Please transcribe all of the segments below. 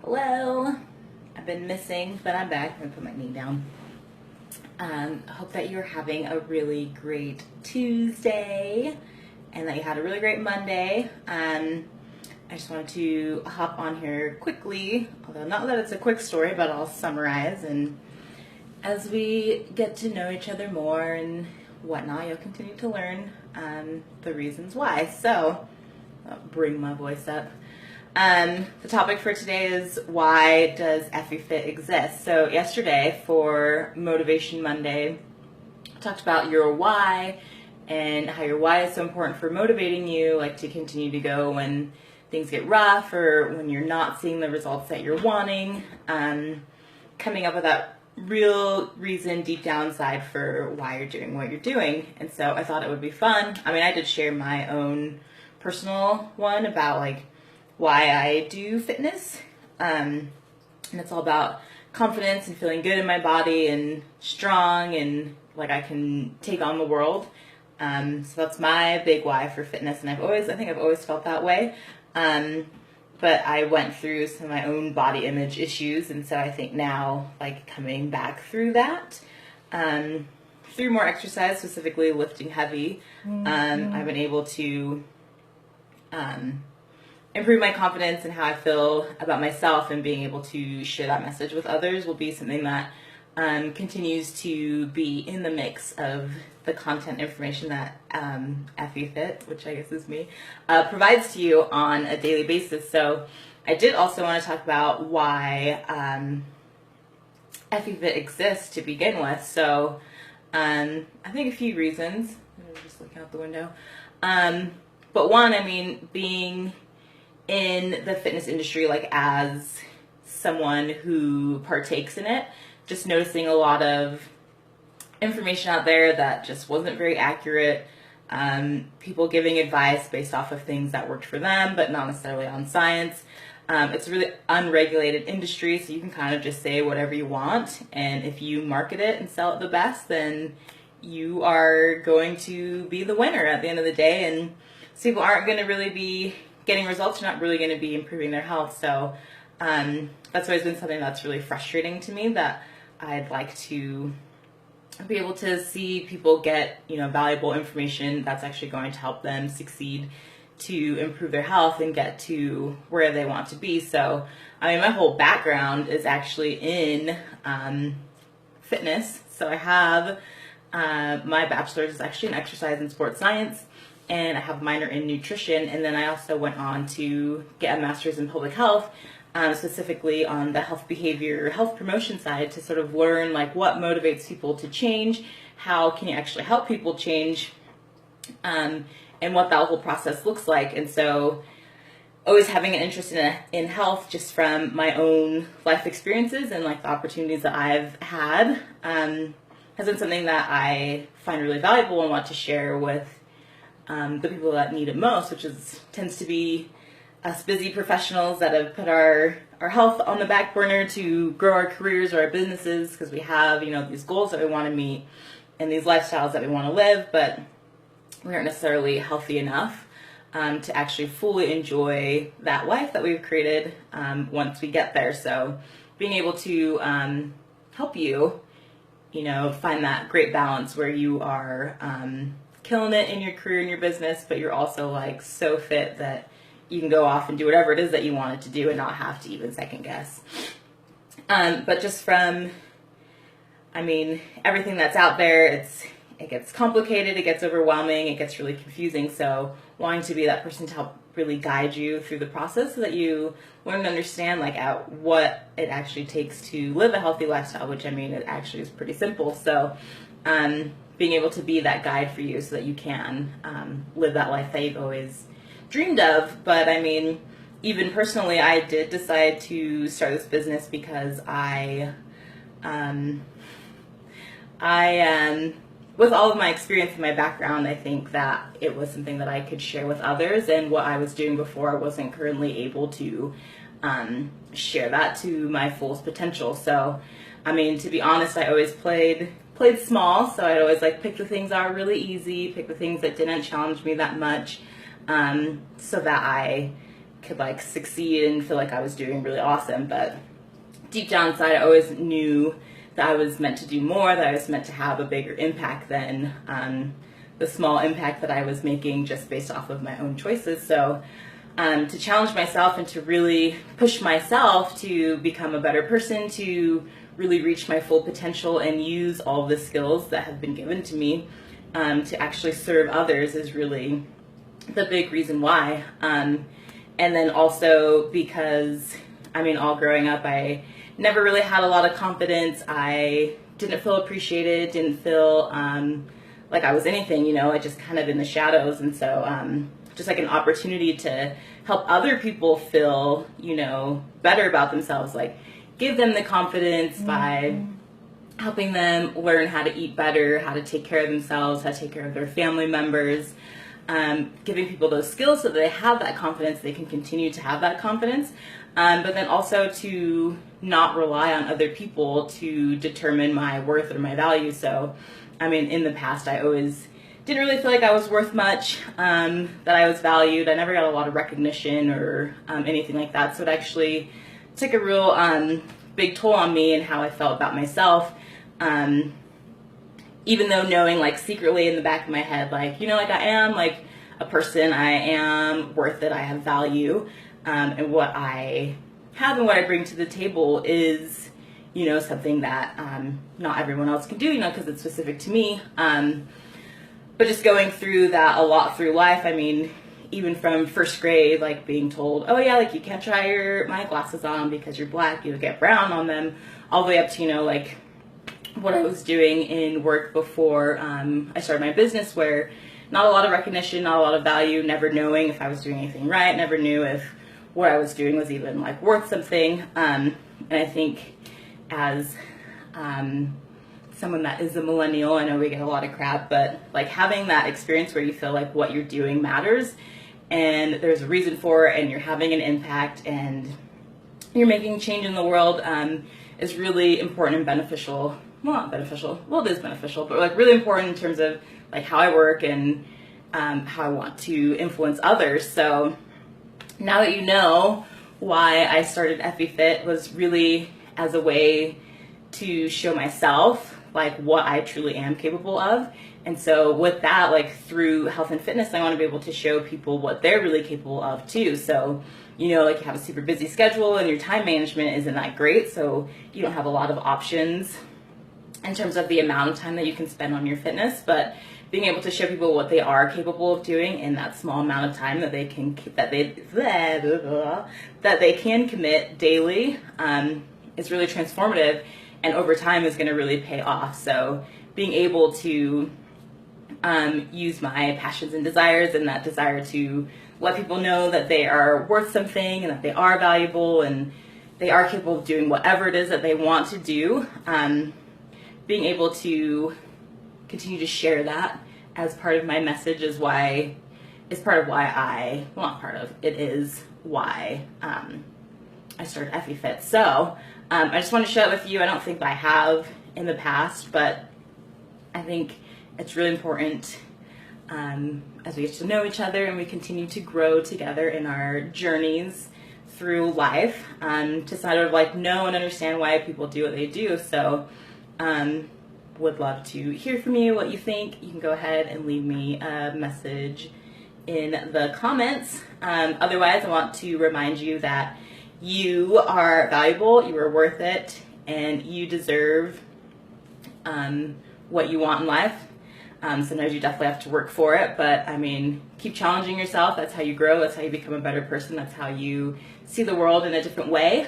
Hello. I've been missing, but I'm back. I'm gonna put my knee down. Hope that you're having a really great Tuesday and that you had a really great Monday. I just wanted to hop on here quickly, although not that it's a quick story, but I'll summarize, and as we get to know each other more and whatnot, you'll continue to learn the reasons why. So I'll bring my voice up. The topic for today is, why does EffiFit exist? So yesterday for Motivation Monday, I talked about your why and how your why is so important for motivating you, like to continue to go when things get rough or when you're not seeing the results that you're wanting. Coming up with that real reason deep down inside for why you're doing what you're doing. And so I thought it would be fun. I mean, I did share my own personal one about like why I do fitness. And it's all about confidence and feeling good in my body and strong and like I can take on the world. So that's my big why for fitness. And I think I've always felt that way. But I went through some of my own body image issues. And so I think now, like coming back through that, through more exercise, specifically lifting heavy, I've been able to, improve my confidence and how I feel about myself, and being able to share that message with others will be something that continues to be in the mix of the content information that EffiFit, which I guess is me, provides to you on a daily basis. So I did also want to talk about why EffiFit exists to begin with. So I think a few reasons. I'm just looking out the window. But one, I mean, being in the fitness industry, like as someone who partakes in it, just noticing a lot of information out there that just wasn't very accurate. People giving advice based off of things that worked for them, but not necessarily on science. It's a really unregulated industry, so you can kind of just say whatever you want. And if you market it and sell it the best, then you are going to be the winner at the end of the day. And so people aren't going to really be getting results, are not really going to be improving their health. So that's always been something that's really frustrating to me, that I'd like to be able to see people get, valuable information that's actually going to help them succeed to improve their health and get to where they want to be. So, I mean, my whole background is actually in fitness. So I have my bachelor's is actually in exercise and sports science, and I have a minor in nutrition, and then I also went on to get a master's in public health, specifically on the health behavior, health promotion side, to sort of learn like what motivates people to change, how can you actually help people change, and what that whole process looks like. And so always having an interest in health, just from my own life experiences and like the opportunities that I've had, has been something that I find really valuable and want to share with the people that need it most, which tends to be us busy professionals that have put our health on the back burner to grow our careers or our businesses, because we have, these goals that we want to meet and these lifestyles that we want to live, but we aren't necessarily healthy enough to actually fully enjoy that life that we've created once we get there. So being able to help you, find that great balance where you are killing it in your career and your business, but you're also like so fit that you can go off and do whatever it is that you wanted to do and not have to even second guess. But just from, everything that's out there, it gets complicated, it gets overwhelming, it gets really confusing. So wanting to be that person to help really guide you through the process so that you learn to understand like what it actually takes to live a healthy lifestyle, which it actually is pretty simple. So being able to be that guide for you so that you can live that life that you've always dreamed of. But even personally, I did decide to start this business because I with all of my experience and my background, I think that it was something that I could share with others, and what I was doing before, I wasn't currently able to share that to my fullest potential. So, to be honest, I always played small, so I'd always like pick the things that are really easy, pick the things that didn't challenge me that much, so that I could like succeed and feel like I was doing really awesome. But deep down inside, I always knew that I was meant to do more, that I was meant to have a bigger impact than the small impact that I was making just based off of my own choices. So to challenge myself and to really push myself to become a better person, to really reach my full potential and use all the skills that have been given to me to actually serve others is really the big reason why. And then also because, I mean, all growing up, I never really had a lot of confidence. I didn't feel appreciated, didn't feel like I was anything, you know, I just kind of in the shadows. And so just like an opportunity to help other people feel, you know, better about themselves, like give them the confidence by helping them learn how to eat better, how to take care of themselves, how to take care of their family members, giving people those skills so that they have that confidence, they can continue to have that confidence, but then also to not rely on other people to determine my worth or my value. So, I mean, in the past, I always didn't really feel like I was worth much, that I was valued. I never got a lot of recognition or anything like that. So it actually took a real big toll on me and how I felt about myself. Even though knowing like secretly in the back of my head, like, you know, like I am like a person, I am worth it, I have value, and what I have and what I bring to the table is, you know, something that not everyone else can do, you know, because it's specific to me. But just going through that a lot through life, I mean, even from first grade, like being told, oh yeah, like you can't try my glasses on because you're black, you'll get brown on them, all the way up to, you know, like what I was doing in work before I started my business, where not a lot of recognition, not a lot of value, never knowing if I was doing anything right, never knew if what I was doing was even like worth something. And I think as someone that is a millennial, I know we get a lot of crap, but like having that experience where you feel like what you're doing matters and there's a reason for it and you're having an impact and you're making change in the world is really important and beneficial. Well, not beneficial. Well, it is beneficial, but like really important in terms of like how I work and how I want to influence others. So now that you know why I started EffiFit was really as a way to show myself like what I truly am capable of. And so with that, like through health and fitness, I want to be able to show people what they're really capable of too. So, you know, like you have a super busy schedule and your time management isn't that great. So you don't have a lot of options in terms of the amount of time that you can spend on your fitness, but being able to show people what they are capable of doing in that small amount of time that they can commit daily is really transformative, and over time is going to really pay off. So being able to use my passions and desires and that desire to let people know that they are worth something and that they are valuable and they are capable of doing whatever it is that they want to do, being able to continue to share that as part of my message is why I started EffiFit. So I just want to share it with you. I don't think I have in the past, but I think it's really important as we get to know each other and we continue to grow together in our journeys through life, to sort of like know and understand why people do what they do. So would love to hear from you, what you think. You can go ahead and leave me a message in the comments. Otherwise, I want to remind you that you are valuable, you are worth it, and you deserve what you want in life. Sometimes you definitely have to work for it, but I mean, keep challenging yourself. That's how you grow. That's how you become a better person. That's how you see the world in a different way.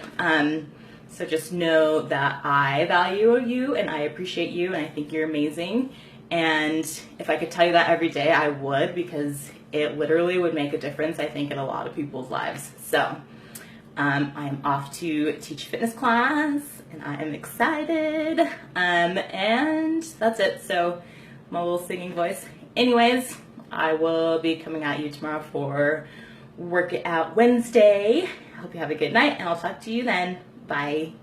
So just know that I value you and I appreciate you and I think you're amazing. And if I could tell you that every day, I would, because it literally would make a difference, I think, in a lot of people's lives. So I'm off to teach fitness class and I am excited. And that's it. So my little singing voice. Anyways, I will be coming at you tomorrow for Workout Wednesday. Hope you have a good night and I'll talk to you then. Bye.